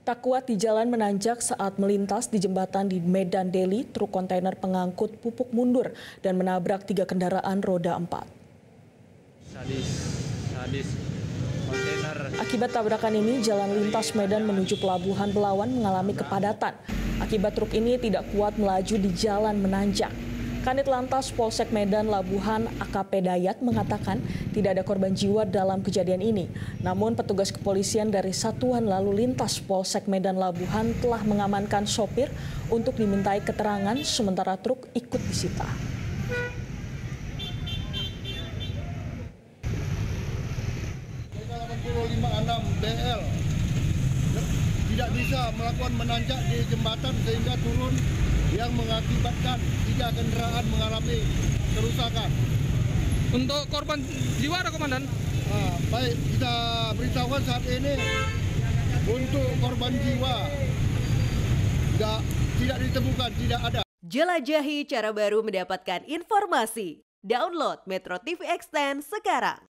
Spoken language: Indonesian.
Tak kuat di jalan menanjak saat melintas di jembatan di Medan Deli, truk kontainer pengangkut pupuk mundur dan menabrak 3 kendaraan roda 4. Sadis kontainer. Akibat tabrakan ini, jalan lintas Medan menuju Pelabuhan Belawan mengalami kepadatan. Akibat truk ini tidak kuat melaju di jalan menanjak. Kanit Lantas Polsek Medan Labuhan AKP Dayat mengatakan tidak ada korban jiwa dalam kejadian ini. Namun petugas kepolisian dari Satuan Lalu Lintas Polsek Medan Labuhan telah mengamankan sopir untuk dimintai keterangan sementara truk ikut disita. BL tidak bisa melakukan menanjak di jembatan sehingga turun yang mengakibatkan 3 kendaraan mengalami kerusakan. Untuk korban jiwa ada, Komandan? Baik, kita beritahukan saat ini untuk korban jiwa tidak ditemukan, tidak ada. Jelajahi cara baru mendapatkan informasi. Download Metro TV Extend sekarang.